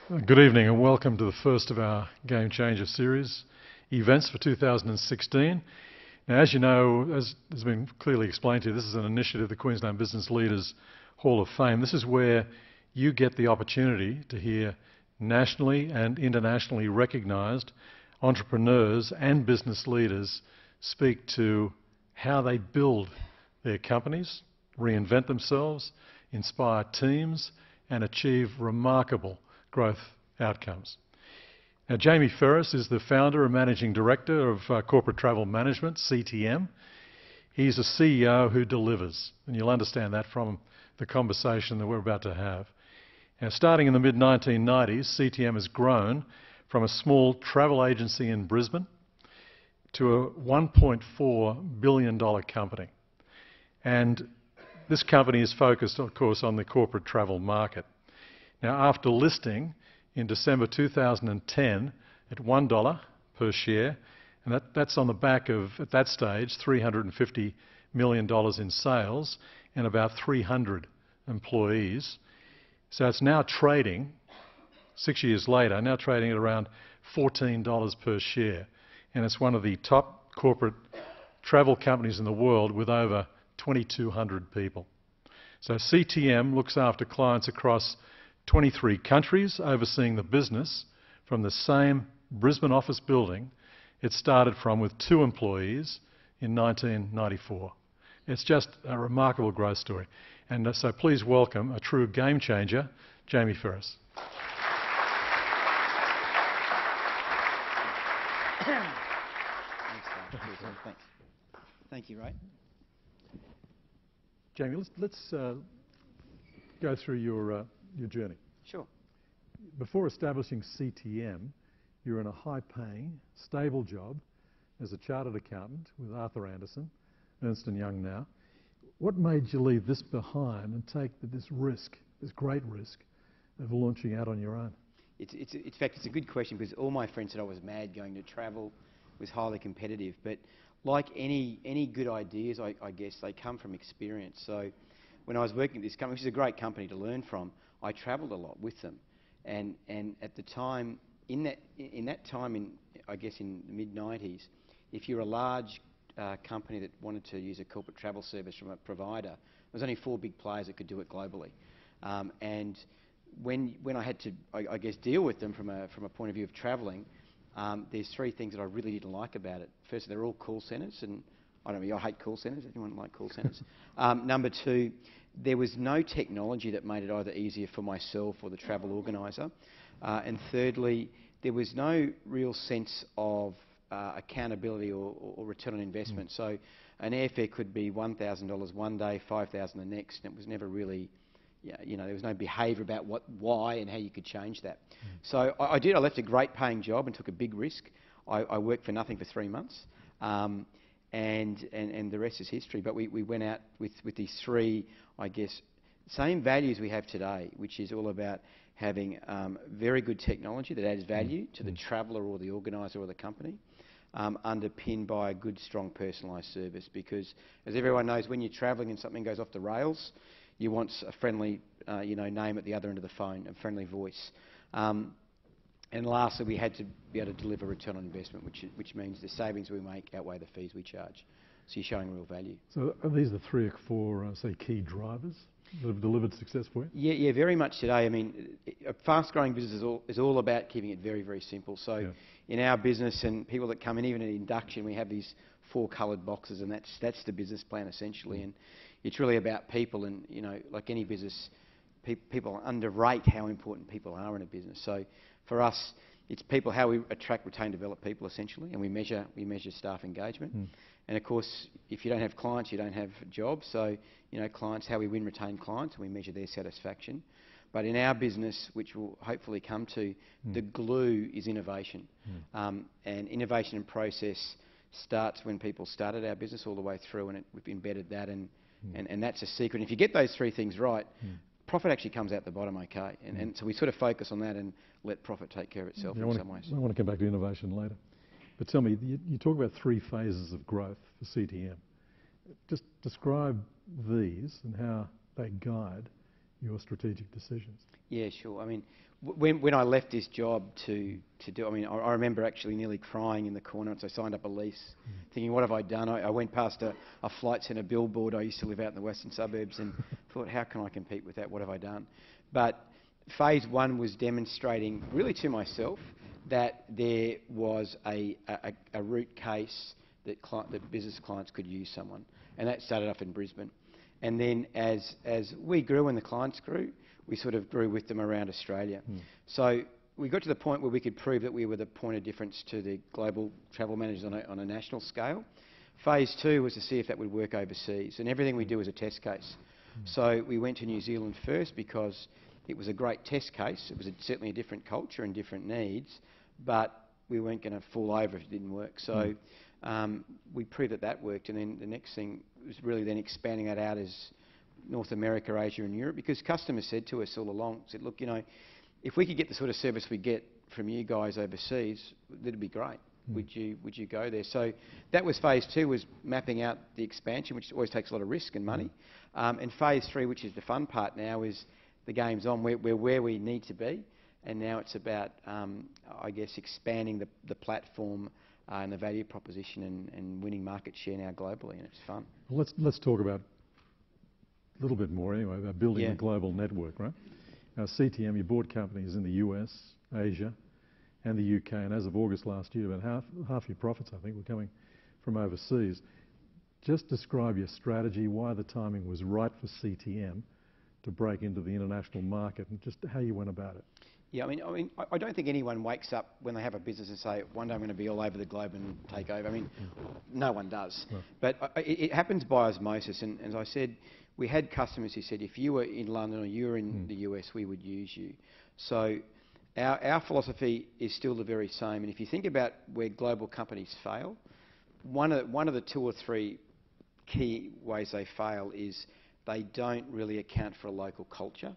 Good evening and welcome to the first of our Game Changer series events for 2016. Now, as you know, as has been clearly explained to you, this is an initiative of the Queensland Business Leaders Hall of Fame. This is where you get the opportunity to hear nationally and internationally recognised entrepreneurs and business leaders speak to how they build their companies, reinvent themselves, inspire teams and achieve remarkable growth outcomes. Now, Jamie Pherous is the founder and managing director of Corporate Travel Management, CTM. He's a CEO who delivers, and you'll understand that from the conversation that we're about to have. Now, starting in the mid-1990s, CTM has grown from a small travel agency in Brisbane to a $1.4 billion company. And this company is focused, of course, on the corporate travel market. Now, after listing in December 2010 at $1 per share, and that's on the back of, at that stage, $350 million in sales and about 300 employees. So it's now trading, 6 years later, now trading at around $14 per share. And it's one of the top corporate travel companies in the world with over 2,200 people. So CTM looks after clients across 23 countries, overseeing the business from the same Brisbane office building it started from with 2 employees in 1994. It's just a remarkable growth story. And so please welcome a true game changer, Jamie Pherous. Thanks. Thank you, Ray. Jamie, let's go through your journey. Sure. Before establishing CTM, you were in a high-paying, stable job as a chartered accountant with Arthur Andersen, Ernst & Young now. What made you leave this behind and take this risk, this great risk, of launching out on your own? In fact, it's a good question because all my friends said I was mad going to travel, was highly competitive. But like any good ideas, I guess, they come from experience. So when I was working at this company, which is a great company to learn from, I travelled a lot with them, and at the time, in that time, I guess in the mid-90s, if you're a large company that wanted to use a corporate travel service from a provider, there was only 4 big players that could do it globally, and when I had to, I guess, deal with them from a point of view of travelling, there's 3 things that I really didn't like about it. First, they're all call centres, and I don't know, I hate call centres. Anyone like call centres? Number 2, there was no technology that made it either easier for myself or the travel organiser. And thirdly, there was no real sense of accountability or return on investment. So an airfare could be $1,000 one day, $5,000 the next, and it was never really, you know, there was no behaviour about why and how you could change that. So I left a great paying job and took a big risk. I worked for nothing for 3 months. And the rest is history. But we went out with these 3, I guess, same values we have today, which is all about having very good technology that adds value to the traveller or the organiser or the company, underpinned by a good, strong, personalised service. Because, as everyone knows, when you're travelling and something goes off the rails, you want a friendly, name at the other end of the phone, a friendly voice. And lastly, we had to be able to deliver return on investment, which means the savings we make outweigh the fees we charge. So you're showing real value. So are these the 3 or 4, say, key drivers that have delivered success for you? Yeah, very much today. I mean, a fast-growing business is all about keeping it very, very simple. So in our business, and people that come in, even at induction, we have these 4 coloured boxes, and that's the business plan essentially. And it's really about people, and like any business, people underrate how important people are in a business. So for us, it's people, how we attract, retain, develop people essentially, and we measure staff engagement. And of course, if you don't have clients, you don't have jobs. So clients, how we win, retain clients, and we measure their satisfaction. But in our business, which we'll hopefully come to, the glue is innovation. And innovation and process starts when people started our business all the way through, and we've embedded that, and that's a secret. And if you get those 3 things right, profit actually comes out the bottom okay. And so we sort of focus on that and let profit take care of itself in some ways. I want to come back to innovation later. But tell me, you talk about 3 phases of growth for CTM. Just describe these and how they guide your strategic decisions? Yeah, sure. I mean, when I left this job to do, I mean, I remember actually nearly crying in the corner once I signed up a lease, thinking, what have I done? I went past a flight centre billboard. I used to live out in the western suburbs and thought, how can I compete with that? What have I done? But phase one was demonstrating, really to myself, that there was a root case that business clients could use someone. And that started off in Brisbane. And then as we grew and the clients grew, we sort of grew with them around Australia. So we got to the point where we could prove that we were the point of difference to the global travel managers on a national scale. Phase two was to see if that would work overseas, and everything we do was a test case. So we went to New Zealand first because it was a great test case. It was certainly a different culture and different needs, but we weren't going to fall over if it didn't work. So we proved that worked, and then the next thing was really then expanding that out as North America, Asia and Europe, because customers said to us all along, said, look, you know, if we could get the sort of service we get from you guys overseas, that'd be great. Would you go there? So that was phase two, was mapping out the expansion, which always takes a lot of risk and money. And phase three, which is the fun part now, is the game's on. We're where we need to be, and now it's about, I guess, expanding the platform and the value proposition and winning market share now globally, and it's fun. Well, let's talk about a little bit more anyway, about building a global network, right? Now, CTM, you bought companies in the US, Asia, and the UK, and as of August last year, about half your profits, I think, were coming from overseas. Just describe your strategy, why the timing was right for CTM to break into the international market, and just how you went about it. Yeah, I don't think anyone wakes up when they have a business and say, one day I'm going to be all over the globe and take over. I mean, no one does. No. But it happens by osmosis, and as I said, we had customers who said, if you were in London or you were in the US, we would use you. So our philosophy is still the very same, and if you think about where global companies fail, one of the two or three key ways they fail is they don't really account for a local culture.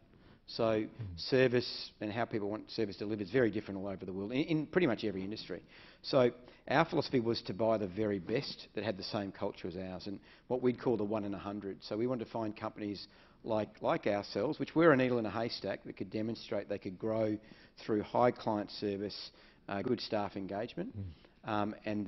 So service and how people want service delivered is very different all over the world, in pretty much every industry. So our philosophy was to buy the very best that had the same culture as ours, and what we'd call the 1 in 100. So we wanted to find companies like ourselves, which were a needle in a haystack, that could demonstrate they could grow through high client service, good staff engagement, and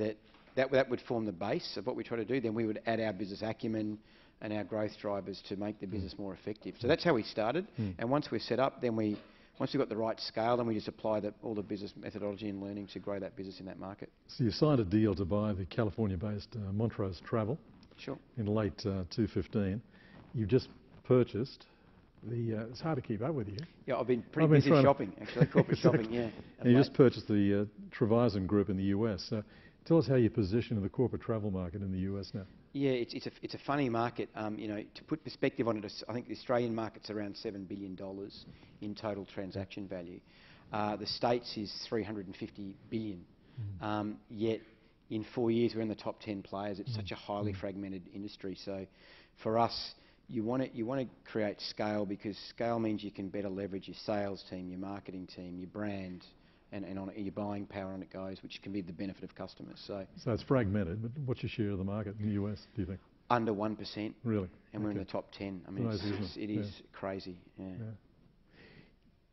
that would form the base of what we try to do. Then we would add our business acumen and our growth drivers to make the business more effective. So that's how we started. And once we're set up, then once we've got the right scale, then we just apply all the business methodology and learning to grow that business in that market. So you signed a deal to buy the California-based Montrose Travel in late 2015. You've just purchased it's hard to keep up with you. Yeah, I've been pretty busy shopping, actually, corporate shopping, yeah. And you just purchased the Trevisan Group in the US. Tell us how you position in the corporate travel market in the US now. Yeah, it's a funny market. You know, to put perspective on it, I think the Australian market's around $7 billion in total transaction value. The States is $350 billion. Yet in 4 years we're in the top 10 players. It's such a highly fragmented industry. So for us, you want to create scale, because scale means you can better leverage your sales team, your marketing team, your brand, and on your buying power on it goes, which can be the benefit of customers. So it's fragmented, but what's your share of the market in the US, do you think? Under 1%. Really? And we're in the top 10. I mean, it is crazy. Yeah.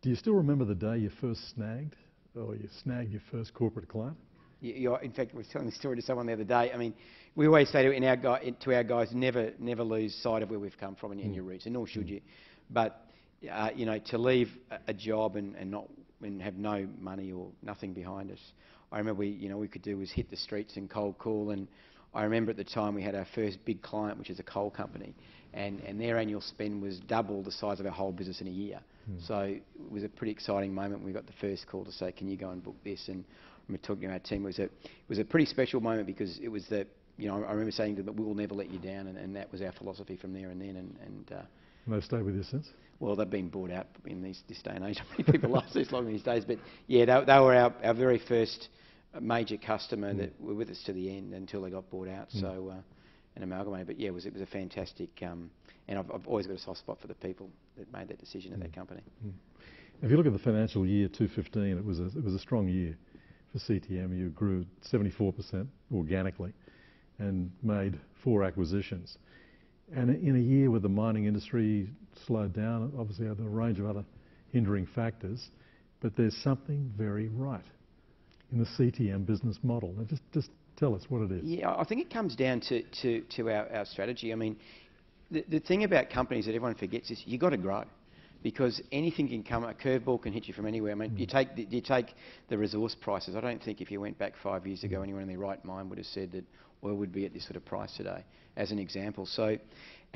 Do you still remember the day you first snagged your first corporate client? In fact, I was telling the story to someone the other day. I mean, we always say to our guys, never lose sight of where we've come from and your roots, and nor should you. But you know, to leave a job and have no money or nothing behind us. I remember we could do was hit the streets and cold call, and I remember at the time we had our first big client, which is a coal company, and their annual spend was double the size of our whole business in a year. So it was a pretty exciting moment when we got the first call to say, can you go and book this? And I remember talking to our team. It was a pretty special moment, because it was I remember saying to them, we will never let you down, and that was our philosophy from there and then. And they've stayed with you since? Well, they've been bought out in this day and age. How many people last this long these days? But yeah, they were our very first major customer that were with us to the end until they got bought out. So and amalgamated. But yeah, it was a fantastic. And I've always got a soft spot for the people that made that decision at that company. If you look at the financial year 2015, it was a strong year for CTM. You grew 74% organically and made 4 acquisitions. And in a year where the mining industry slowed down, obviously there are a range of other hindering factors, but there's something very right in the CTM business model. Now just tell us what it is. Yeah, I think it comes down to our strategy. I mean, the thing about companies that everyone forgets is you've got to grow. Because anything can come, a curveball can hit you from anywhere. I mean, you take the resource prices. I don't think if you went back 5 years ago, anyone in their right mind would have said that oil would be at this sort of price today, as an example. So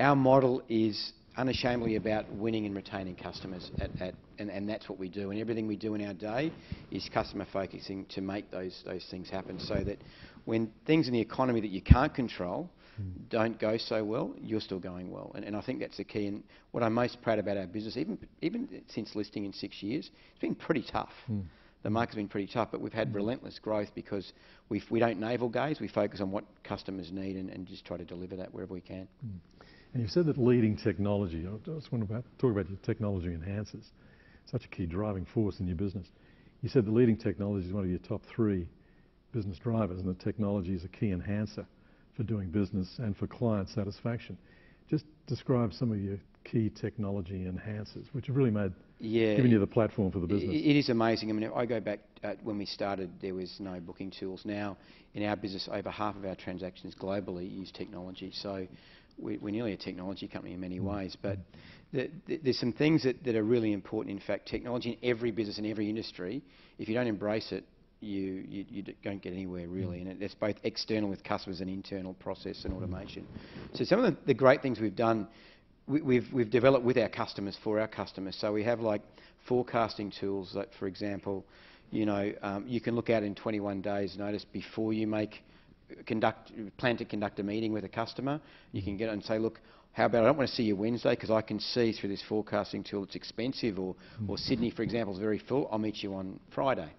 our model is unashamedly about winning and retaining customers, and that's what we do. And everything we do in our day is customer focusing to make those things happen, so that when things in the economy that you can't control don't go so well, you're still going well. And I think that's the key. And what I'm most proud about our business, even since listing in 6 years, it's been pretty tough. The market's been pretty tough, but we've had relentless growth because we don't navel gaze. We focus on what customers need and just try to deliver that wherever we can. And you've said that leading technology, I just want to talk about your technology enhancers, such a key driving force in your business. You said the leading technology is one of your top 3 business drivers, and that technology is a key enhancer for doing business and for client satisfaction. Just describe some of your key technology enhancers, which have really given you the platform for the business. It is amazing. I mean, I go back when we started, there was no booking tools. Now, in our business, over half of our transactions globally use technology. So we're nearly a technology company in many ways. But there's some things that are really important. In fact, technology in every business, in every industry, if you don't embrace it, you don't get anywhere really, and it's both external with customers and internal process and automation. So some of the great things we've done, we've developed with our customers for our customers. So we have like forecasting tools that, for example, you can look out in 21 days notice before you plan to conduct a meeting with a customer. You can get it and say, look, how about I don't want to see you Wednesday because I can see through this forecasting tool it's expensive, or Sydney, for example, is very full. I'll meet you on Friday.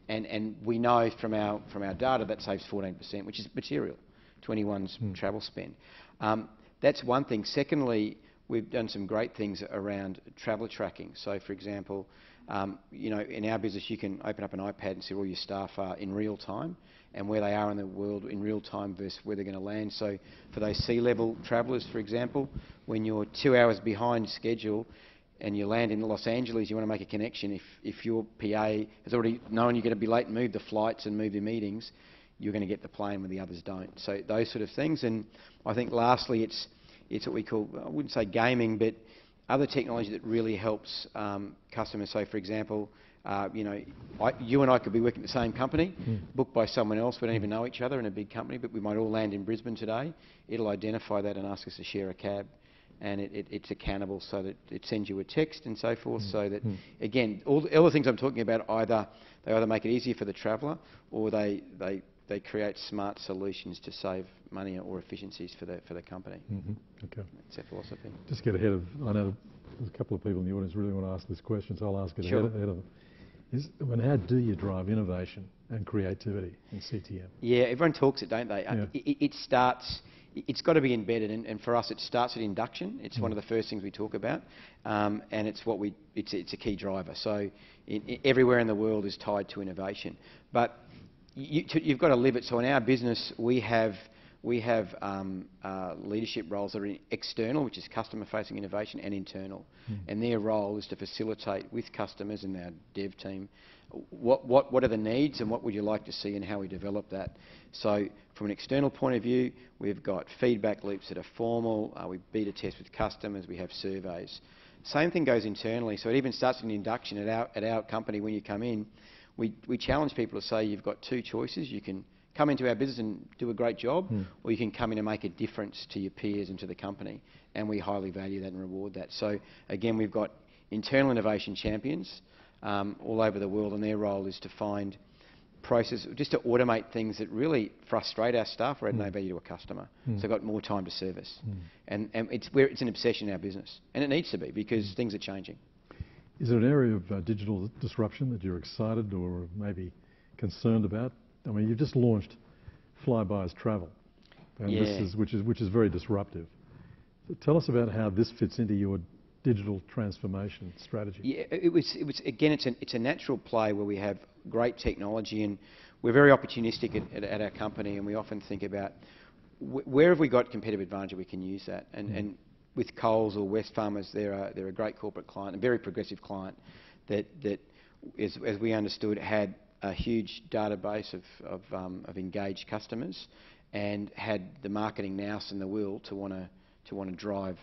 And we know from our data that saves 14%, which is material to anyone's travel spend. That's one thing. Secondly, we've done some great things around traveller tracking. So, for example, in our business, you can open up an iPad and see where all your staff are in real time and where they are in the world in real time versus where they're going to land. So, for those sea-level travellers, for example, when you're 2 hours behind schedule and you land in Los Angeles, you want to make a connection. If your PA has already known you're going to be late and moved the flights and moved your meetings, you're going to get the plane when the others don't. So those sort of things. And I think lastly, it's what we call, I wouldn't say gaming, but other technology that really helps customers. So for example, you and I could be working at the same company, booked by someone else. We don't even know each other in a big company, but we might all land in Brisbane today. It'll identify that and ask us to share a cab. And it's accountable so that it sends you a text and so forth, so that, again, all the things I'm talking about, they either make it easier for the traveller or they create smart solutions to save money or efficiencies for the company. Okay. That's our philosophy. Just get ahead of, I know there's a couple of people in the audience really want to ask this question, so I'll ask it ahead of them. How do you drive innovation and creativity in CTM? Yeah, everyone talks it, don't they? Yeah. It's got to be embedded, and for us, it starts at induction. It's one of the first things we talk about, and it's a key driver. So everywhere in the world is tied to innovation, but you've got to live it. So in our business, we have leadership roles that are external, which is customer-facing innovation, and internal, and their role is to facilitate with customers and our dev team what are the needs and what would you like to see and how we develop that. So from an external point of view, we've got feedback loops that are formal, we beta test with customers, we have surveys. Same thing goes internally, so it even starts in induction at our company. When you come in, we challenge people to say you've got 2 choices. You can come into our business and do a great job, or you can come in and make a difference to your peers and to the company, and we highly value that and reward that. So again, we've got internal innovation champions all over the world, and their role is to find process, just to automate things that really frustrate our staff or add no value to a customer. So they've got more time to service. And it's an obsession in our business, and it needs to be because things are changing. Is there an area of digital disruption that you're excited or maybe concerned about? I mean, you've just launched Flybuys Travel, and which is very disruptive. So tell us about how this fits into your digital transformation strategy. Yeah, it was again, it's a natural play where we have great technology, and we're very opportunistic at our company, and we often think about where have we got competitive advantage, we can use that. And with Coles or Wesfarmers, they're a great corporate client, a very progressive client that as we understood, had a huge database of engaged customers and had the marketing nous and the will to want to drive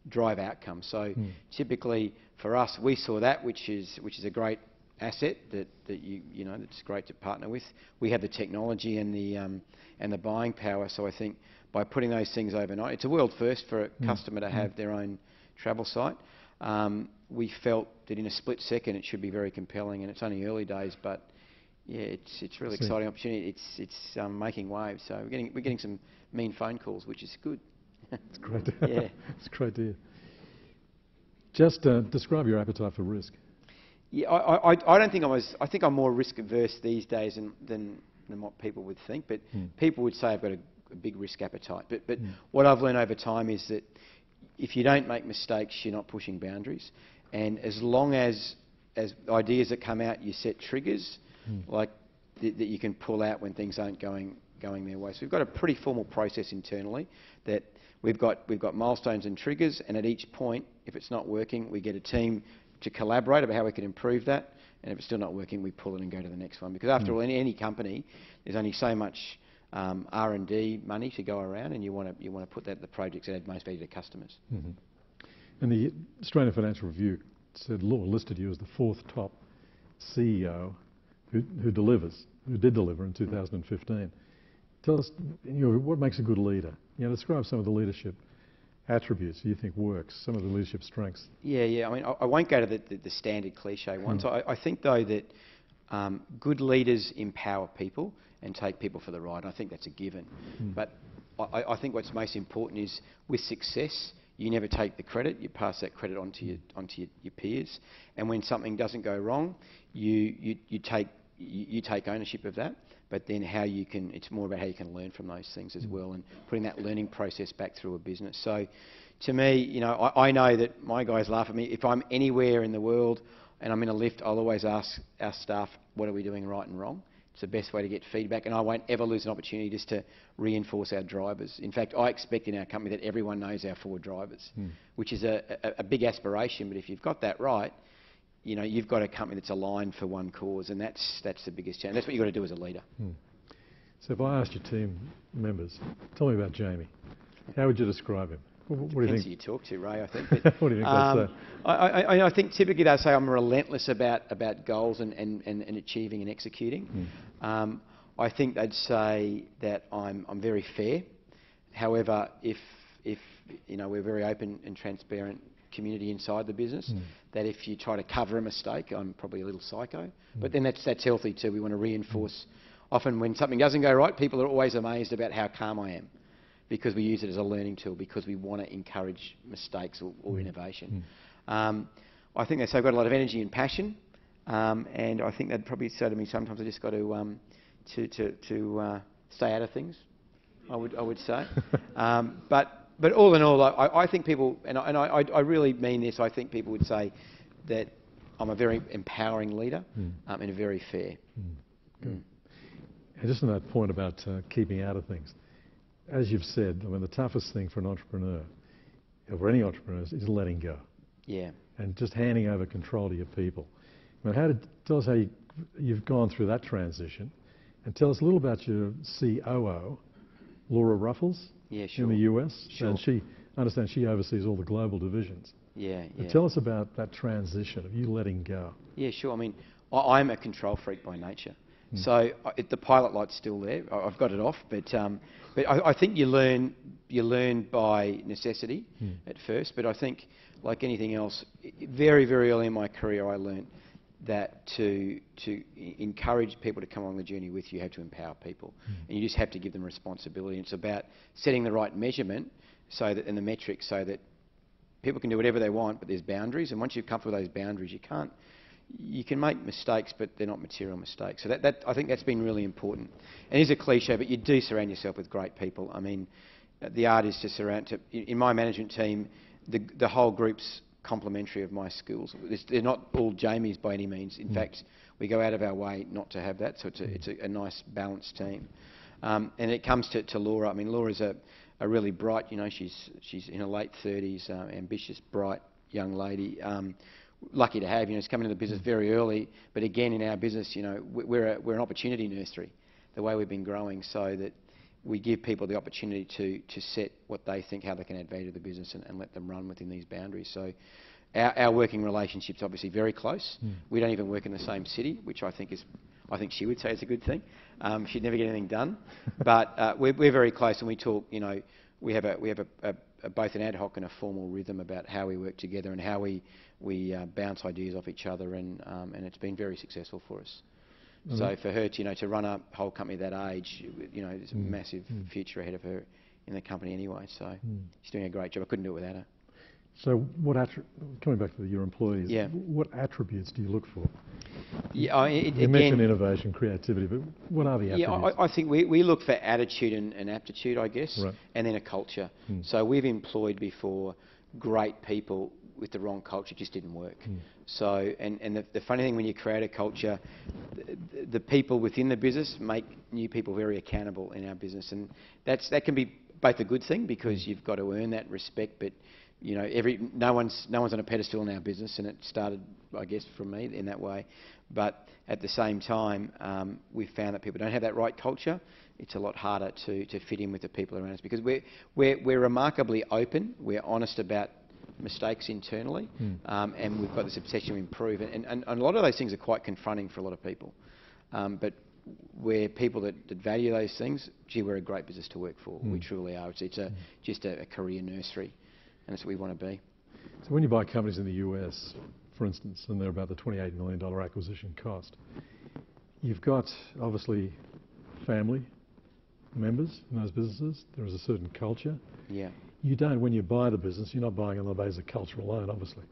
drive outcomes. So typically for us, we saw that, which is a great asset that that's great to partner with. We have the technology and the buying power. So I think by putting those things overnight, it's a world first for a customer to have their own travel site. We felt that in a split second it should be very compelling, and it's only early days, but yeah, it's a really exciting opportunity. It's making waves. So we're getting some mean phone calls, which is good. It's great. Yeah, it's great to hear. Just describe your appetite for risk. Yeah, I don't think I think I'm more risk averse these days than what people would think. But people would say I've got a big risk appetite. But what I've learned over time is that if you don't make mistakes, you're not pushing boundaries. And as long as ideas that come out, you set triggers like that you can pull out when things aren't going their way. So we've got a pretty formal process internally that we've got milestones and triggers, and at each point, if it's not working, we get a team to collaborate about how we can improve that. And if it's still not working, we pull it and go to the next one. Because after all, in any company, there's only so much R&D money to go around, and you want to put that in the projects that add most value to customers. And the Australian Financial Review listed you as the fourth top CEO who did deliver in 2015. Tell us, what makes a good leader? Describe some of the leadership attributes you think works, some of the leadership strengths. Yeah. I mean, I won't go to the standard cliche ones. I think, though, that good leaders empower people and take people for the ride. And I think that's a given. But I think what's most important is with success, you never take the credit. You pass that credit on to your peers. And when something doesn't go wrong, you take ownership of that. But then it's more about how you can learn from those things as well, and putting that learning process back through a business. So to me, I know that my guys laugh at me. If I'm anywhere in the world and I'm in a lift, I'll always ask our staff, what are we doing right and wrong? It's the best way to get feedback, and I won't ever lose an opportunity just to reinforce our drivers. In fact, I expect in our company that everyone knows our 4 drivers, which is a big aspiration, but if you've got that right, you've got a company that's aligned for one cause, and that's the biggest challenge. That's what you've got to do as a leader. So if I asked your team members, tell me about Jamie, how would you describe him? What do you think? Who you talk to, Ray, I think. What do you think they'd say? I think typically they'll say I'm relentless about goals and achieving and executing. I think they'd say that I'm very fair. However, if we're very open and transparent community inside the business, that if you try to cover a mistake, I'm probably a little psycho. But then that's healthy too. We want to reinforce. Often when something doesn't go right, people are always amazed about how calm I am, because we use it as a learning tool, because we want to encourage mistakes or innovation. I think they say I've got a lot of energy and passion, and I think they'd probably say to me sometimes I just got to stay out of things. I would say, but all in all, I think people, and I really mean this, I think people would say that I'm a very empowering leader and very fair. Good. And just on that point about keeping out of things, as you've said, I mean, the toughest thing for an entrepreneur, or any entrepreneur, is letting go. Yeah. And just handing over control to your people. I mean, tell us how you've gone through that transition, and tell us a little about your COO, Laura Ruffles. Yeah, sure. In the US, sure. And I understand she oversees all the global divisions. Yeah. Tell us about that transition of you letting go. Yeah, sure. I mean, I'm a control freak by nature, so the pilot light's still there. I've got it off, but I think you learn by necessity at first. But I think, like anything else, very, very early in my career, I learned that to encourage people to come along the journey with you, you have to empower people, and you just have to give them responsibility. It's about setting the right measurement and the metrics so that people can do whatever they want, but there's boundaries, and once you're comfortable with those boundaries, you can make mistakes, but they're not material mistakes. So that I think that's been really important. And it's a cliche, but you do surround yourself with great people. I mean, the art is to in my management team, the whole group's complementary of my skills. They're not all Jamies by any means. In fact, we go out of our way not to have that, so it's a nice balanced team. And it comes to Laura. I mean, Laura's a really bright, she's in her late 30s, ambitious, bright young lady. Lucky to have, she's coming into the business very early. But again, in our business, we're an opportunity nursery, the way we've been growing, so that we give people the opportunity to set what they think, how they can add value to the business, and let them run within these boundaries. So our working relationship's obviously very close. We don't even work in the same city, which I think she would say is a good thing. She'd never get anything done. But we're very close, and we talk, we have both an ad hoc and a formal rhythm about how we work together and how we bounce ideas off each other, and it's been very successful for us. So for her to run a whole company at that age, there's a massive future ahead of her in the company anyway. So she's doing a great job. I couldn't do it without her. So coming back to your employees, yeah. What attributes do you look for? Yeah, you mentioned innovation, creativity, but what are the attributes? Yeah, I think we look for attitude and aptitude, I guess, right. and then a culture. So we've employed before great people with the wrong culture. It just didn't work. So, and the funny thing, when you create a culture, the people within the business make new people very accountable in our business, and that can be both a good thing, because you've got to earn that respect, but no one's on a pedestal in our business, and it started, I guess, from me in that way. But at the same time, we've found that people don't have that right culture. It's a lot harder to fit in with the people around us, because we're remarkably open. We're honest about mistakes internally, and we've got this obsession to improve. And a lot of those things are quite confronting for a lot of people. But we're people that value those things. Gee, we're a great business to work for. We truly are. It's just a career nursery, and that's what we want to be. So when you buy companies in the US, for instance, and they're about the $28 million acquisition cost, you've got, obviously, family members in those businesses. There is a certain culture. Yeah. You don't, when you buy the business, you're not buying on the basis of culture alone, obviously.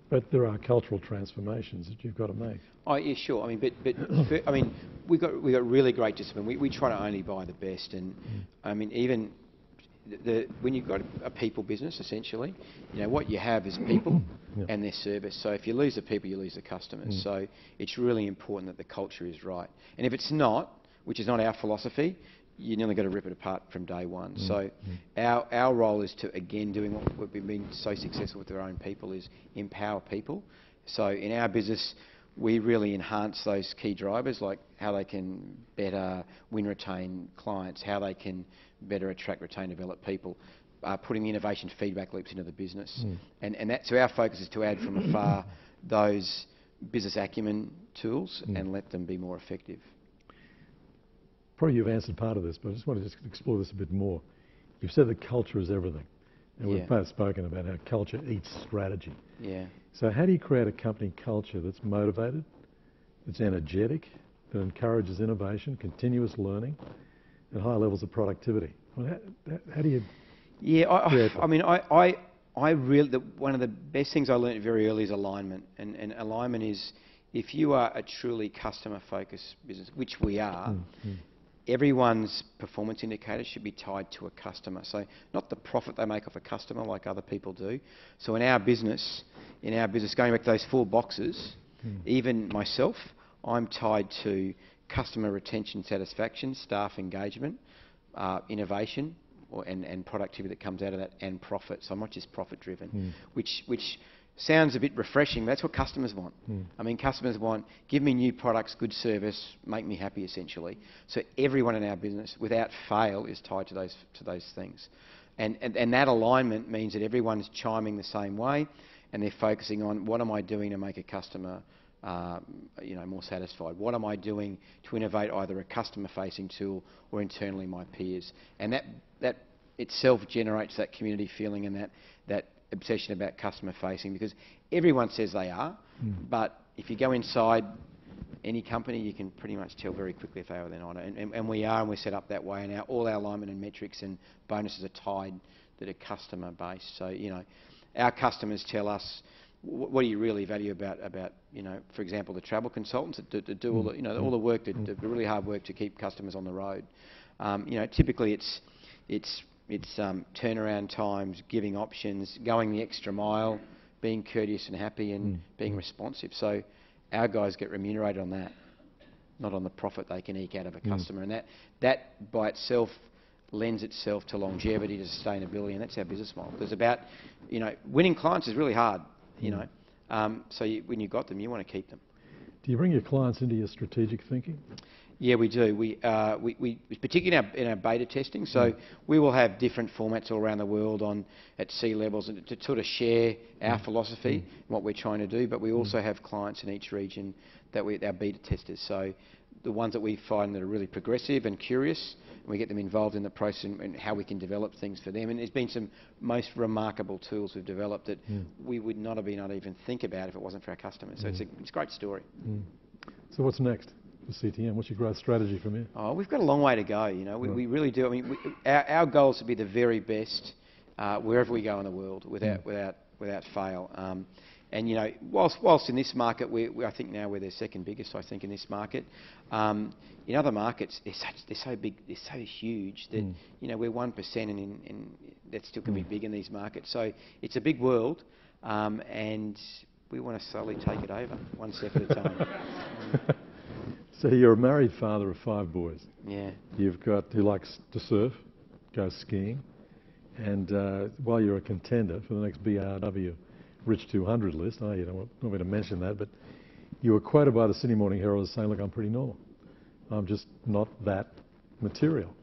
But there are cultural transformations that you've got to make. Oh yeah, sure. I mean, we've got really great discipline. We try to only buy the best, and I mean, even when you've got a people business, essentially, what you have is people and their service. So if you lose the people, you lose the customers. So it's really important that the culture is right. And if it's not, which is not our philosophy, you nearly got to rip it apart from day one. So our role is to, again, doing what we've been so successful with our own people, is empower people. So in our business, we really enhance those key drivers, like how they can better win, retain clients, how they can better attract, retain, develop people, putting the innovation feedback loops into the business. So our focus is to add from afar those business acumen tools and let them be more effective. Probably you've answered part of this, but I just want to explore this a bit more. You've said that culture is everything, and we've both spoken about how culture eats strategy. Yeah. So how do you create a company culture that's motivated, that's energetic, that encourages innovation, continuous learning, and high levels of productivity? Well, how do you? Yeah, I really, one of the best things I learned very early is alignment, and alignment is, if you are a truly customer-focused business, which we are. Everyone's performance indicators should be tied to a customer. So not the profit they make off a customer like other people do. So in our business, going back to those 4 boxes, even myself, I'm tied to customer retention, satisfaction, staff engagement, innovation, and productivity that comes out of that, and profit. So I'm not just profit driven, which sounds a bit refreshing, but that's what customers want. I mean, customers want, give me new products, good service, make me happy, essentially. So everyone in our business, without fail, is tied to those things. And that alignment means that everyone's chiming the same way, and they're focusing on, what am I doing to make a customer more satisfied? What am I doing to innovate either a customer-facing tool or internally my peers? And that itself generates that community feeling and that obsession about customer facing, because everyone says they are, but if you go inside any company, you can pretty much tell very quickly if they are or they're not. And we are, and we're set up that way, and all our alignment and metrics and bonuses are tied that are customer based. So our customers tell us, what do you really value about for example, the travel consultants that do all the all the work, the really hard work to keep customers on the road. Typically it's turnaround times, giving options, going the extra mile, being courteous and happy, and being responsive. So our guys get remunerated on that. not on the profit they can eke out of a customer. And that by itself lends itself to longevity, to sustainability, and that's our business model. Because about, winning clients is really hard, so when you've got them, you want to keep them. Do you bring your clients into your strategic thinking? Yeah, we do. We particularly in our beta testing. So we will have different formats all around the world at C levels to sort of share our philosophy and what we're trying to do. But we also have clients in each region that our beta testers. So the ones that we find that are really progressive and curious, and we get them involved in the process and how we can develop things for them. And there's been some most remarkable tools we've developed that we would not have been able to even think about if it wasn't for our customers. So it's a great story. So what's next for CTM? What's your growth strategy from here? Oh, we've got a long way to go. We really do. I mean, our goal is to be the very best wherever we go in the world, without fail. And whilst in this market, I think now we're the second biggest. I think in this market, in other markets, they're so big, they're so huge that we're 1%, and that still can be big in these markets. So it's a big world, and we want to slowly take it over, one step at a time. So you're a married father of 5 boys. Yeah. You've got who likes to surf, goes skiing, and while you're a contender for the next BRW Rich 200 list, you don't want me to mention that, but you were quoted by the Sydney Morning Herald as saying, "Look, I'm pretty normal. I'm just not that material."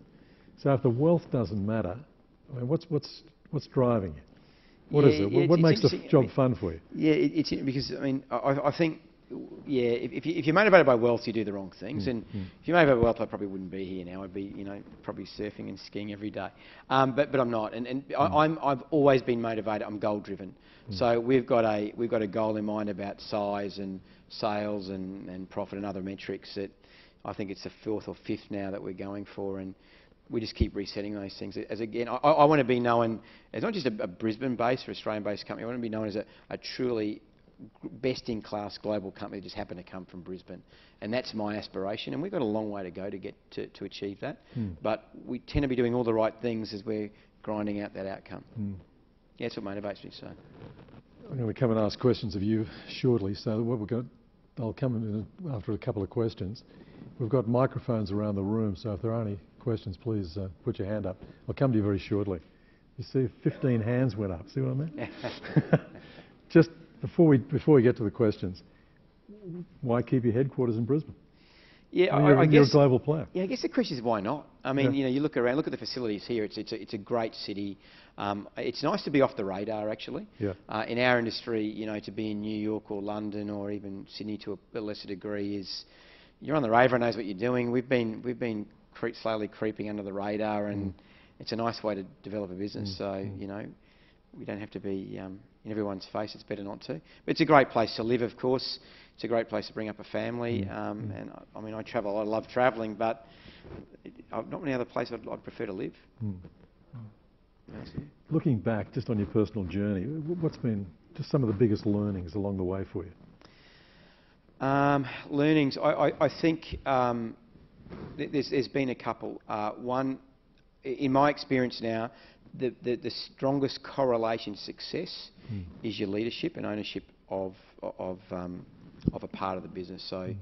So if the wealth doesn't matter, I mean, what's driving you? What is it? What makes the job fun for you? Yeah, it's because I think. Yeah, if you're motivated by wealth, you do the wrong things. And if you're motivated by wealth, I probably wouldn't be here now. I'd be, probably surfing and skiing every day. But I'm not. And I've always been motivated. I'm goal driven. So we've got a goal in mind about size and sales and profit and other metrics that I think it's the 4th or 5th now that we're going for. And we just keep resetting those things. As again, I want to be known as not just a Brisbane-based or Australian-based company. I want to be known as a truly best-in-class global company that just happen to come from Brisbane, and that's my aspiration. And we've got a long way to go to get to achieve that. But we tend to be doing all the right things as we're grinding out that outcome. Yeah, that's what motivates me. So I'm going to come and ask questions of you shortly. So what we've got, I'll come in after a couple of questions. We've got microphones around the room, so if there are any questions, please put your hand up. I'll come to you very shortly. You see, 15 hands went up. See what I mean? Just before we get to the questions, why keep your headquarters in Brisbane? Yeah, I guess you're a global player. Yeah, I guess the question is why not? I mean, you look around, look at the facilities here. It's a great city. It's nice to be off the radar, actually. Yeah. In our industry, to be in New York or London or even Sydney to a lesser degree is you're on the radar and knows what you're doing. We've been slowly creeping under the radar, and it's a nice way to develop a business. So we don't have to be in everyone's face. It's better not to. But it's a great place to live, of course. It's a great place to bring up a family. And I mean, I travel. I love travelling, but not many other places I'd prefer to live. Looking back, just on your personal journey, what's been just some of the biggest learnings along the way for you? Learnings. I think there's been a couple. One, in my experience now, the strongest correlation to success is your leadership and ownership of a part of the business. So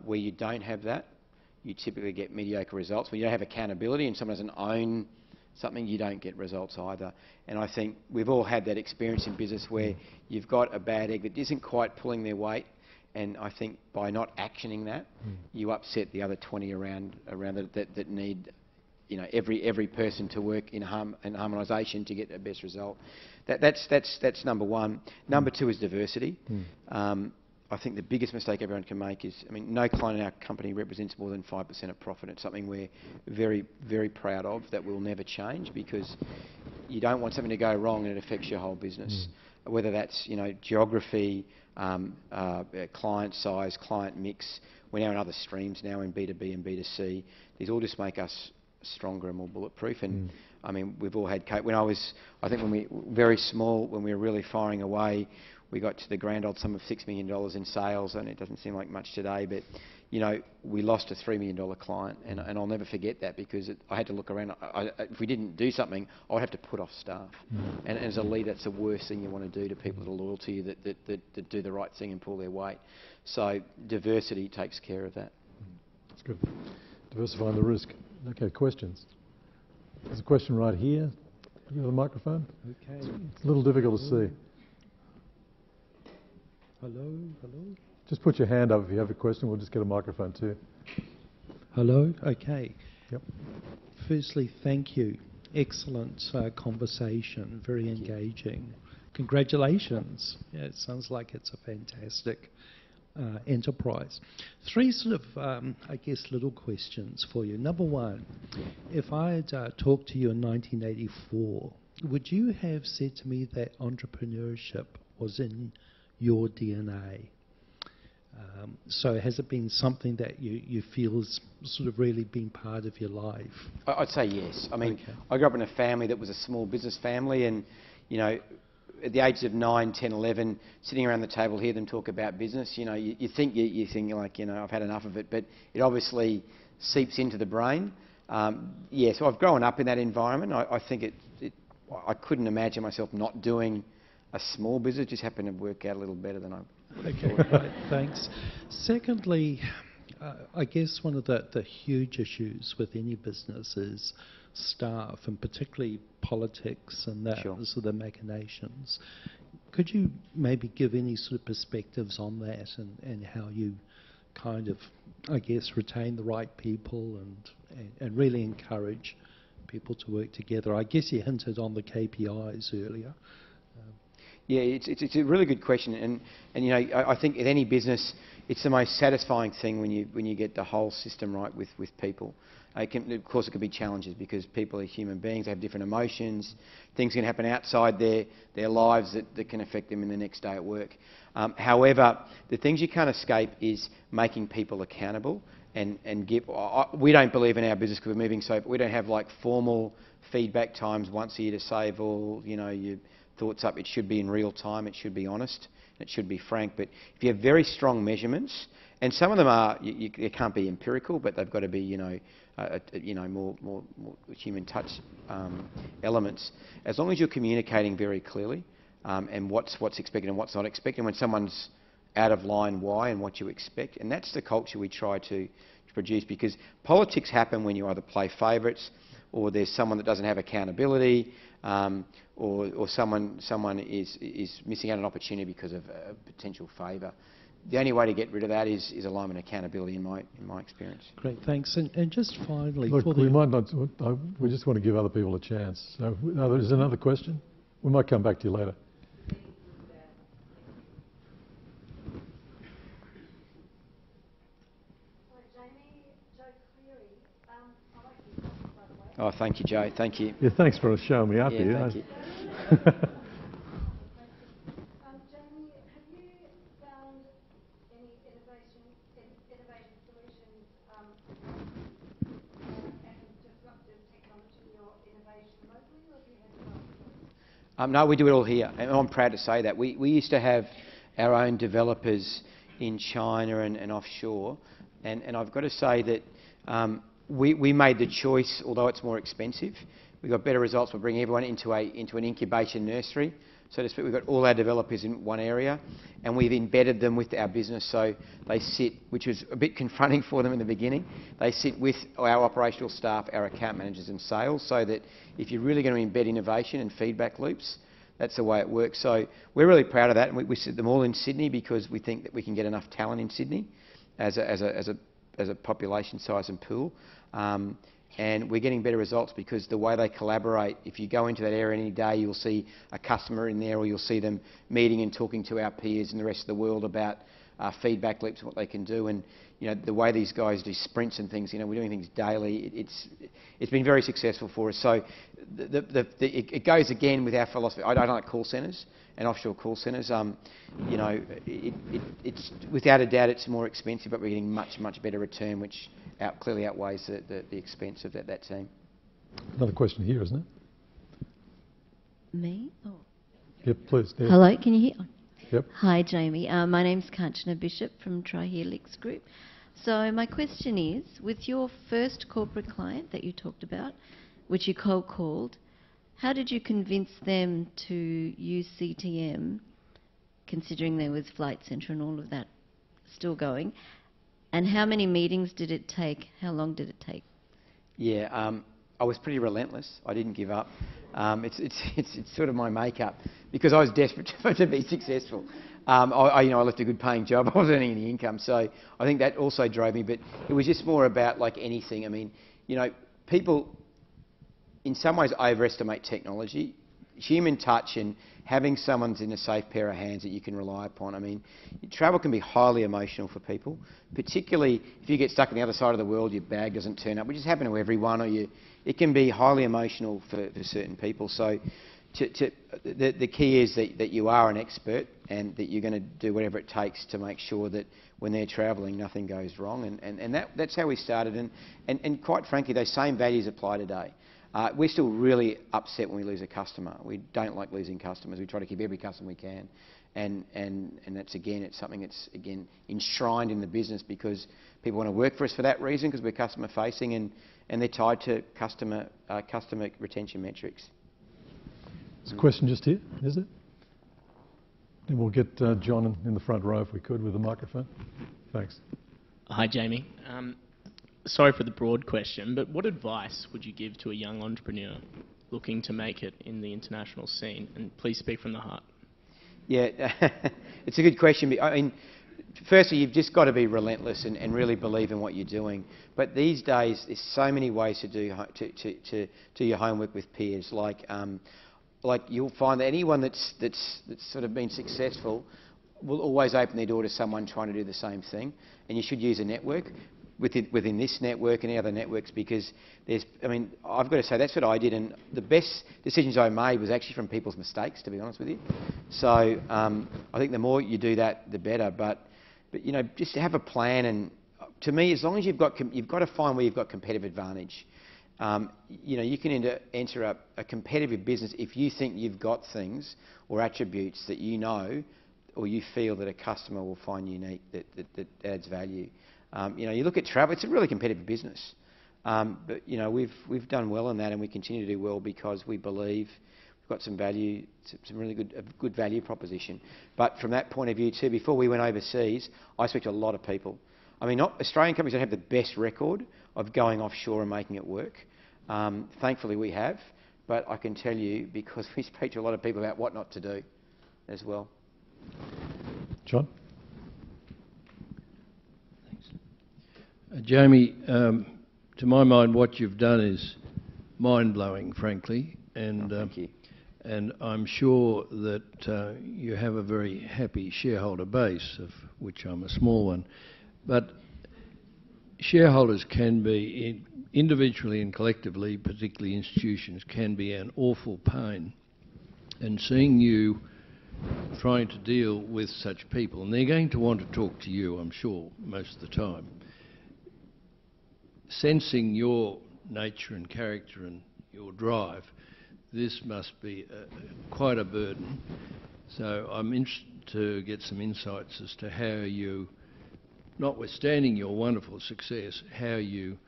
where you don't have that, you typically get mediocre results. When you don't have accountability and someone doesn't own something, you don't get results either. And I think we've all had that experience in business where you've got a bad egg that isn't quite pulling their weight. And I think by not actioning that, you upset the other 20 around it that need, every person to work in harmonisation to get the best result. That's number one. Number two is diversity. I think the biggest mistake everyone can make is, no client in our company represents more than 5% of profit. It's something we're very, very proud of that will never change, because you don't want something to go wrong and it affects your whole business. Whether that's, geography, client size, client mix. We're now in other streams now in B2B and B2C. These all just make us stronger and more bulletproof. And we've all had, when we were very small, when we were really firing away, we got to the grand old sum of $6 million in sales, and it doesn't seem like much today, but we lost a $3 million client, and I'll never forget that, because I had to look around. If we didn't do something, I'd have to put off staff. And as a leader, that's the worst thing you want to do to people that are loyal to you, that do the right thing and pull their weight. So diversity takes care of that. That's good. Diversifying the risk. Okay, questions. There's a question right here. You have a microphone? Okay. It's a little difficult to see. Hello? Just put your hand up if you have a question. We'll just get a microphone too. Hello? Okay. Yep. Firstly, thank you. Excellent conversation, very engaging. Congratulations. Yeah, it sounds like it's a fantastic enterprise. Three sort of, I guess, little questions for you. Number one, if I had talked to you in 1984, would you have said to me that entrepreneurship was in your DNA? So has it been something that you feel has sort of really been part of your life? I'd say yes. I mean, Okay. I grew up in a family that was a small business family, and, you know, at the ages of 9, 10, 11, sitting around the table, hear them talk about business, you know, you think like, you know, I've had enough of it, but it obviously seeps into the brain. Yeah, so I've grown up in that environment. I think I couldn't imagine myself not doing a small business. It just happened to work out a little better than I Okay, right, thanks. Secondly, I guess one of the huge issues with any business is staff, and particularly politics and that Sure. sort of machinations. Could you maybe give any sort of perspectives on that and how you kind of, I guess, retain the right people and really encourage people to work together? I guess you hinted on the KPIs earlier. Yeah, it's a really good question, and you know, I think in any business, it's the most satisfying thing when you get the whole system right with people. Of course, it can be challenges because people are human beings; they have different emotions. Things can happen outside their lives that can affect them in the next day at work. However, the things you can't escape is making people accountable and give. We don't believe in our business because we're moving so. We don't have like formal feedback times once a year to say, well, you know, you. Thoughts up. It should be in real time. It should be honest. It should be frank. But if you have very strong measurements, and some of them are, they can't be empirical, but they've got to be, you know, more human touch elements. As long as you're communicating very clearly, and what's expected and what's not expected, when someone's out of line, why and what you expect, and that's the culture we try to produce. Because politics happen when you either play favourites, or there's someone that doesn't have accountability. Or someone is missing out on an opportunity because of a potential favour. The only way to get rid of that is alignment and accountability in my experience. Great, thanks. And just finally, Look, we might not. We just want to give other people a chance. So, is there another question? We might come back to you later. Oh, thank you, Joe. Thank you. Yeah, thanks for showing me up Yeah, here. thank you. Jamie, have you found any innovative solutions and disruptive technology or innovation locally, or do you have it? No, we do it all here, and I'm proud to say that. We used to have our own developers in China and offshore, and I've got to say that we made the choice, although it's more expensive. We got better results by bringing everyone into an incubation nursery, so to speak. We've got all our developers in one area, and we've embedded them with our business, so they sit, which was a bit confronting for them in the beginning. They sit with our operational staff, our account managers and sales, so that if you're really going to embed innovation and feedback loops, that's the way it works. So we're really proud of that, and we sit them all in Sydney because we think that we can get enough talent in Sydney as a population size and pool. And we're getting better results because the way they collaborate, if you go into that area any day, you'll see a customer in there, or you'll see them meeting and talking to our peers and the rest of the world about feedback loops and what they can do. And you know, the way these guys do sprints and things, you know, we're doing things daily. It's been very successful for us. So it goes again with our philosophy. I don't like call centres and offshore call centres. You know, it's without a doubt it's more expensive, but we're getting much better return, which clearly outweighs the expense of that team. Another question here, isn't it? Me? Oh. Yep, please. Yeah. Hello, can you hear? Yep. Hi, Jamie. My name's Kanchana Bishop from Trihelix Group. So my question is, with your first corporate client that you talked about, which you cold called, how did you convince them to use CTM, considering there was Flight Centre and all of that still going? And how many meetings did it take? How long did it take? Yeah, I was pretty relentless. I didn't give up. It's sort of my makeup because I was desperate to be successful. I left a good paying job. I wasn't earning any income, so I think that also drove me. But it was just more about like anything. I mean, people in some ways overestimate technology. Human touch and having someone's in a safe pair of hands that you can rely upon. I mean, travel can be highly emotional for people, particularly if you get stuck on the other side of the world, your bag doesn't turn up, which has happened to everyone, it can be highly emotional for certain people. So the key is that you are an expert and that you're going to do whatever it takes to make sure that when they're travelling, nothing goes wrong. And that's how we started. And quite frankly, those same values apply today. We're still really upset when we lose a customer. We don't like losing customers. We try to keep every customer we can. And that's, again, it's something that's, again, enshrined in the business because people want to work for us for that reason, because we're customer facing and they're tied to customer retention metrics. There's a question just here, is it? And we'll get John in the front row if we could with the microphone. Thanks. Hi, Jamie. Sorry for the broad question, but what advice would you give to a young entrepreneur looking to make it in the international scene? And please speak from the heart. Yeah, it's a good question. I mean, firstly, you've just got to be relentless and really believe in what you're doing. But these days, there's so many ways to do your homework with peers. Like you'll find that anyone that's sort of been successful will always open their door to someone trying to do the same thing. And you should use a network within this network and any other networks, because I've got to say that's what I did, and the best decisions I made was actually from people's mistakes, to be honest with you. So I think the more you do that, the better. But just to have a plan, and to me, as long as you've got to find where you've got competitive advantage. You can enter a competitive business if you think you've got things or attributes that you know or you feel that a customer will find unique that adds value. You look at travel; it's a really competitive business, but we've done well in that, and we continue to do well because we believe we've got some value, some really good value proposition. But from that point of view too, before we went overseas, I spoke to a lot of people. I mean, Australian companies don't have the best record of going offshore and making it work. Thankfully, we have, but I can tell you because we speak to a lot of people about what not to do as well. John? Jamie, to my mind, what you've done is mind-blowing, frankly, and thank you. And I'm sure that you have a very happy shareholder base, of which I'm a small one. But shareholders can be, individually and collectively, particularly institutions, can be an awful pain. And seeing you trying to deal with such people, and they're going to want to talk to you, I'm sure, most of the time, sensing your nature and character and your drive, this must be quite a burden. So I'm interested to get some insights as to how you, notwithstanding your wonderful success, how you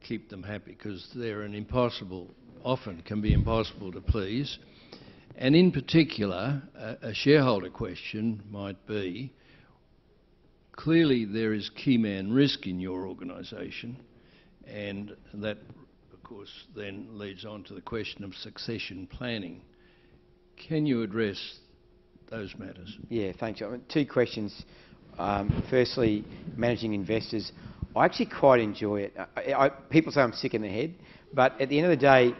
keep them happy, because they're often can be impossible to please. And in particular, a shareholder question might be, clearly there is key man risk in your organisation, and that, of course, then leads on to the question of succession planning. Can you address those matters? Yeah, thanks, John. Two questions. Firstly, managing investors. I actually quite enjoy it. People say I'm sick in the head, but at the end of the day,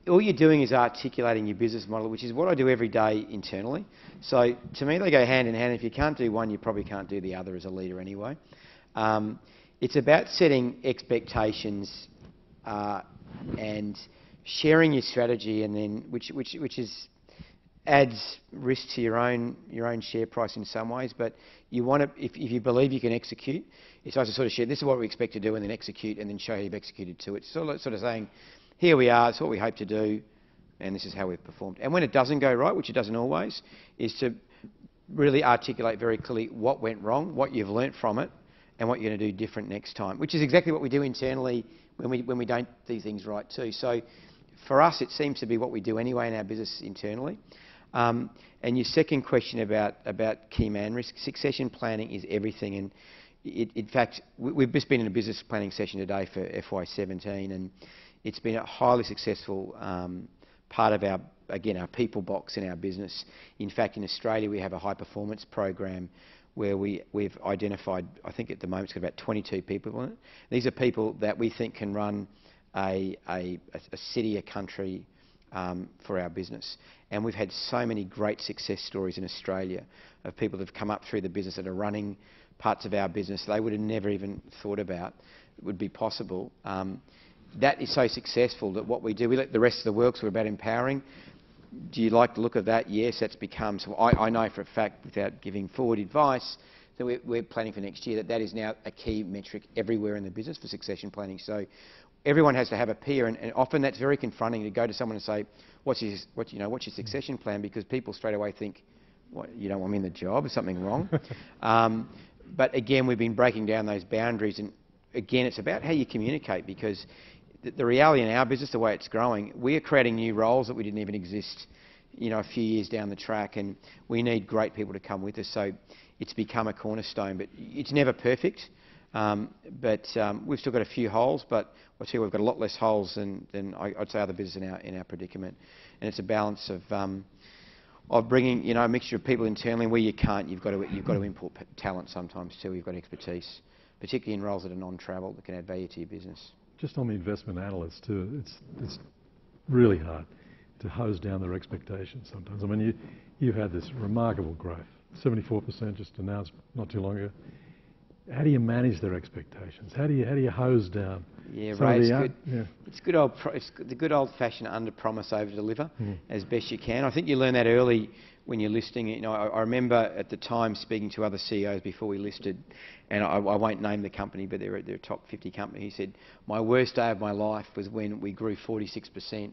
all you're doing is articulating your business model, which is what I do every day internally. So to me, they go hand in hand. If you can't do one, you probably can't do the other as a leader anyway. It's about setting expectations and sharing your strategy, and then which adds risk to your own share price in some ways. But you want to, if you believe you can execute, it's nice to sort of share. This is what we expect to do, and then execute, and then show how you've executed to it. Sort of saying, here we are. It's what we hope to do, and this is how we've performed. And when it doesn't go right, which it doesn't always, is to really articulate very clearly what went wrong, what you've learnt from it, and what you're going to do different next time, which is exactly what we do internally when we don't do things right too. So for us, it seems to be what we do anyway in our business internally. And your second question about key man risk, succession planning is everything. And In fact, we've just been in a business planning session today for FY17, and it's been a highly successful part of our people box in our business. In fact, in Australia, we have a high performance program where we've identified, I think at the moment it's got about 22 people in it. These are people that we think can run a city, a country for our business. And we've had so many great success stories in Australia of people that have come up through the business that are running parts of our business they would have never even thought about would be possible. That is so successful that what we do, we let the rest of the work, so we're about empowering. Do you like the look of that? Yes, that's become, so I know for a fact, without giving forward advice, that we're planning for next year, that is now a key metric everywhere in the business for succession planning. So everyone has to have a peer, and often that's very confronting to go to someone and say, what's your succession plan? Because people straight away think, what, you don't want me in the job? Is something wrong? But again, we've been breaking down those boundaries, and again, it's about how you communicate, because the reality in our business, the way it's growing, we are creating new roles that we didn't even exist, a few years down the track, and we need great people to come with us. So it's become a cornerstone, but it's never perfect. We've still got a few holes, but I'll tell you, we've got a lot less holes than I'd say other businesses in our predicament. And it's a balance of bringing, a mixture of people internally. Where you can't, you've got to import talent sometimes too. You've got expertise, particularly in roles that are non-travel that can add value to your business. Just on the investment analysts too, it's really hard to hose down their expectations sometimes. I mean, you've had this remarkable growth, 74% just announced not too long ago. How do you manage their expectations? How do you hose down? Yeah, right. It's the good old-fashioned under-promise, over-deliver as best you can. I think you learn that early when you're listing. I remember at the time speaking to other CEOs before we listed, and I won't name the company, but they're a top 50 company. He said, my worst day of my life was when we grew 46%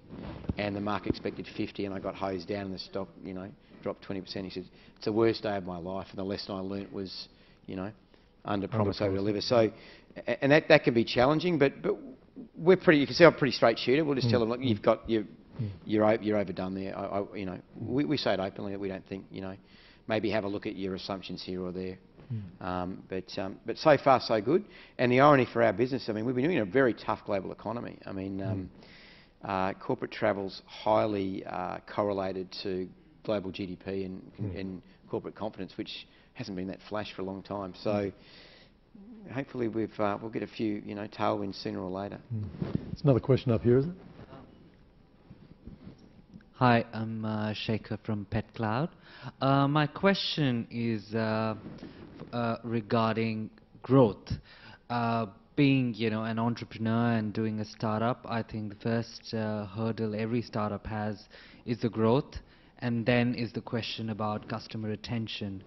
and the market expected 50, and I got hosed down and the stock, dropped 20%. He said, it's the worst day of my life, and the lesson I learnt was, under promise, over deliver. So, and that can be challenging, but we're pretty. You can see I'm a pretty straight shooter. We'll just tell them, look, you're overdone there. We say it openly that we don't think, maybe have a look at your assumptions here or there. But so far so good. And the irony for our business, I mean, we've been doing a very tough global economy. I mean, corporate travel's highly correlated to global GDP and corporate confidence, which hasn't been that flash for a long time. So hopefully we'll get a few tailwinds sooner or later. There's another question up here, is it? Hi, I'm Shaker from PetCloud. My question is regarding growth. Being an entrepreneur and doing a startup, I think the first hurdle every startup has is the growth, and then is the question about customer retention.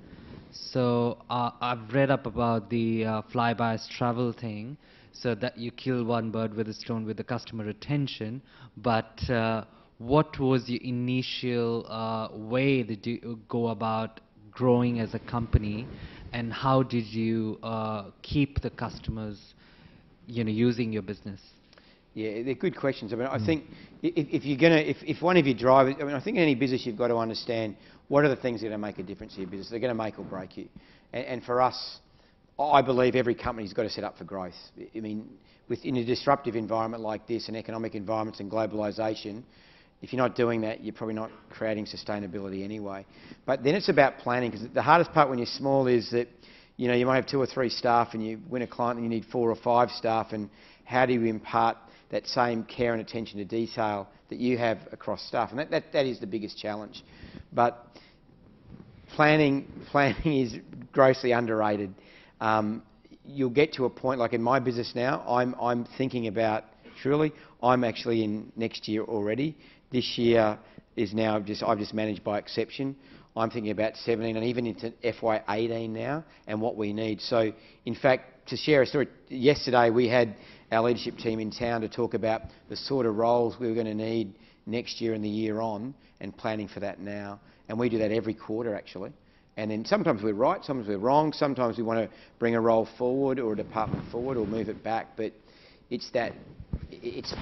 So I've read up about the flyby's travel thing, so that you kill one bird with a stone with the customer retention. But what was your initial way that you go about growing as a company, and how did you keep the customers, using your business? Yeah, they're good questions. I mean, I think if one of your drivers, I think in any business you've got to understand what are the things that are going to make a difference to your business. They're going to make or break you. And for us, I believe every company's got to set up for growth. I mean, in a disruptive environment like this, and economic environments and globalisation, if you're not doing that, you're probably not creating sustainability anyway. But then it's about planning, because the hardest part when you're small is that you might have 2 or 3 staff, and you win a client and you need 4 or 5 staff, and how do you impart that same care and attention to detail that you have across staff? And that is the biggest challenge. But planning is grossly underrated. You'll get to a point, like in my business now, I'm thinking about, truly, I'm actually in next year already. This year is now I've just managed by exception. I'm thinking about 17 and even into FY18 now, and what we need. So, in fact, to share a story, yesterday we had our leadership team in town to talk about the sort of roles we were going to need next year and the year on, and planning for that now. And we do that every quarter, actually. And then sometimes we're right, sometimes we're wrong, sometimes we want to bring a role forward or a department forward or move it back. But it's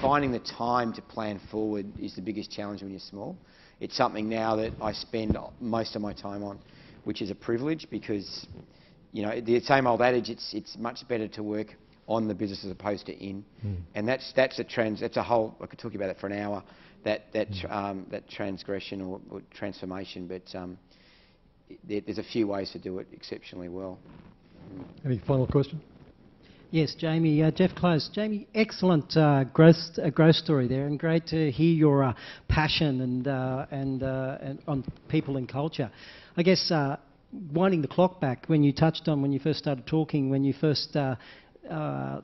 finding the time to plan forward is the biggest challenge when you're small. It's something now that I spend most of my time on, which is a privilege, because you know, the same old adage, it's much better to work on the business as opposed to in. And that's a whole, I could talk about it for an hour, that transgression or transformation, but there's a few ways to do it exceptionally well. Any final question? Yes, Jamie. Jeff Close. Jamie, excellent growth story there, and great to hear your passion and on people and culture. I guess winding the clock back, when you touched on when you first started talking, when you first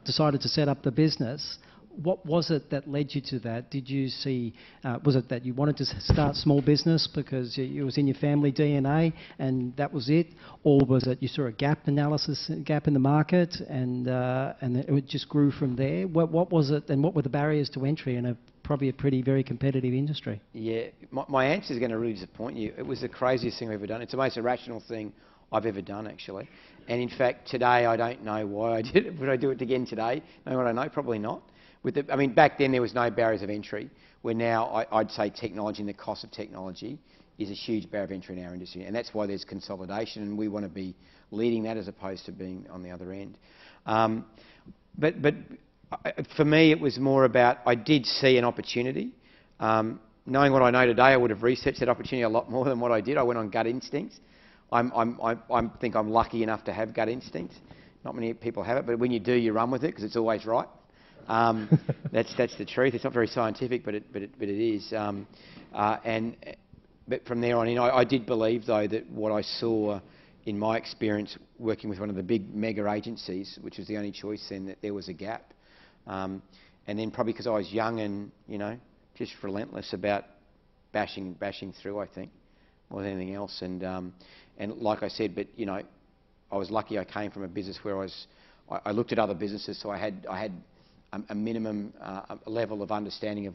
decided to set up the business, what was it that led you to that? Did you see, was it that you wanted to start small business because it was in your family DNA and that was it? Or was it you saw a gap in the market and it just grew from there? What was it, and what were the barriers to entry in probably a very competitive industry? Yeah, my answer is going to really disappoint you. It was the craziest thing I've ever done. It's the most irrational thing I've ever done, actually. And in fact, today I don't know why I did it. Would I do it again today? Know what I know? Probably not. I mean, back then there was no barriers of entry, where now I'd say technology and the cost of technology is a huge barrier of entry in our industry, and that's why there's consolidation, and we want to be leading that as opposed to being on the other end. But for me, it was more about, I did see an opportunity. Knowing what I know today, I would have researched that opportunity a lot more than what I did. I went on gut instincts. I think I'm lucky enough to have gut instincts. Not many people have it, but when you do, you run with it because it's always right. That's the truth. It's not very scientific, but it is. But from there on in, I did believe though that what I saw in my experience working with one of the big mega agencies, which was the only choice then, that there was a gap. And then probably because I was young and just relentless about bashing through, I think, more than anything else. And like I said, but I was lucky. I came from a business where I looked at other businesses, so I had a minimum level of understanding of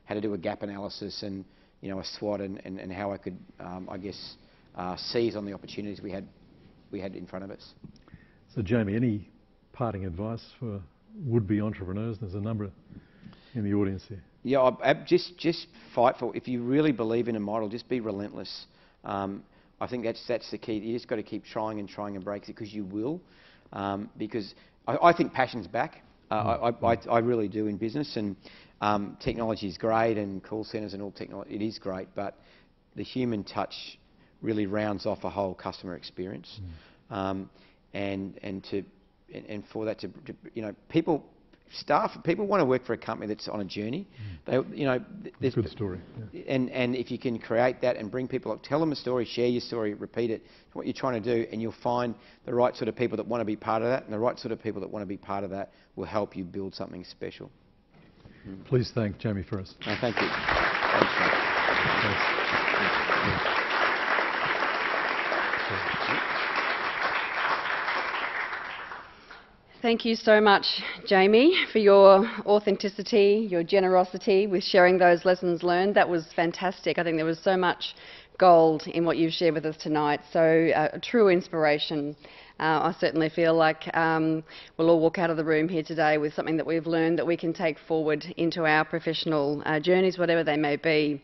how to do a gap analysis and a SWOT and how I could seize on the opportunities we had in front of us. So Jamie, any parting advice for would-be entrepreneurs? There's a number in the audience here. Yeah, just fight for. If you really believe in a model, just be relentless. I think that's the key. You just got to keep trying and break it, because you will. Because I think passion's back. I really do in business, and technology is great, and call centres and all technology, it is great, but the human touch really rounds off a whole customer experience. And for that to people want to work for a company that's on a journey. There's a good story. Yeah. And if you can create that and bring people up, tell them a story, share your story, repeat it, what you're trying to do, and you'll find the right sort of people that want to be part of that, and the right sort of people that want to be part of that will help you build something special. Please thank Jamie Pherous. Oh, thank you. Thanks, mate. Thanks. Thank you so much, Jamie, for your authenticity, your generosity with sharing those lessons learned. That was fantastic. I think there was so much gold in what you've shared with us tonight. So a true inspiration. I certainly feel like we'll all walk out of the room here today with something that we've learned that we can take forward into our professional journeys, whatever they may be.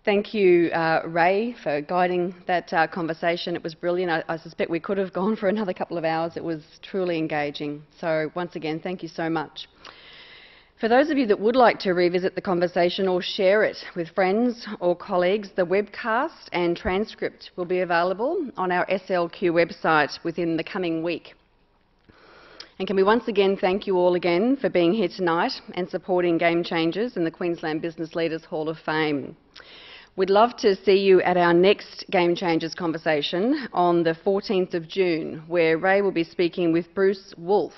Thank you, Ray, for guiding that conversation. It was brilliant. I suspect we could have gone for another couple of hours. It was truly engaging. So once again, thank you so much. For those of you that would like to revisit the conversation or share it with friends or colleagues, the webcast and transcript will be available on our SLQ website within the coming week. And can we once again thank you all again for being here tonight and supporting Game Changers in the Queensland Business Leaders Hall of Fame. We'd love to see you at our next Game Changers conversation on the 14th of June, where Ray will be speaking with Bruce Wolfe,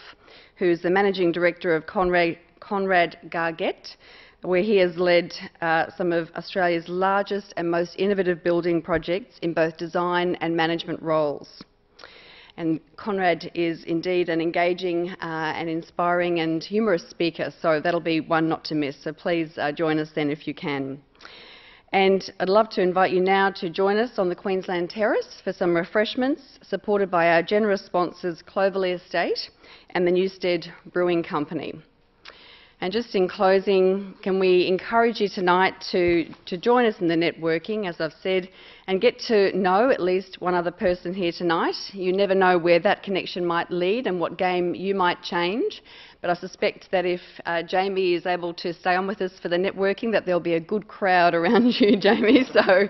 who's the Managing Director of Conrad Gargett, where he has led some of Australia's largest and most innovative building projects in both design and management roles. And Conrad is indeed an engaging and inspiring and humorous speaker, so that'll be one not to miss. So please join us then if you can. And I'd love to invite you now to join us on the Queensland Terrace for some refreshments, supported by our generous sponsors Cloverley Estate and the Newstead Brewing Company. And just in closing, can we encourage you tonight to join us in the networking, as I've said, and get to know at least one other person here tonight. You never know where that connection might lead and what game you might change. But I suspect that if Jamie is able to stay on with us for the networking, that there'll be a good crowd around you, Jamie. So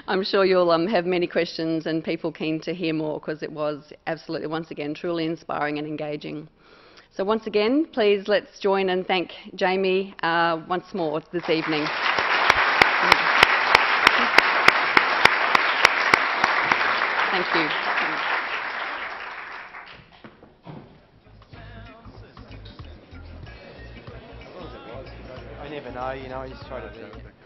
I'm sure you'll have many questions and people keen to hear more, because it was absolutely, once again, truly inspiring and engaging. So once again, please let's join and thank Jamie once more this evening. Thank you. I never know, you know, I just try to be...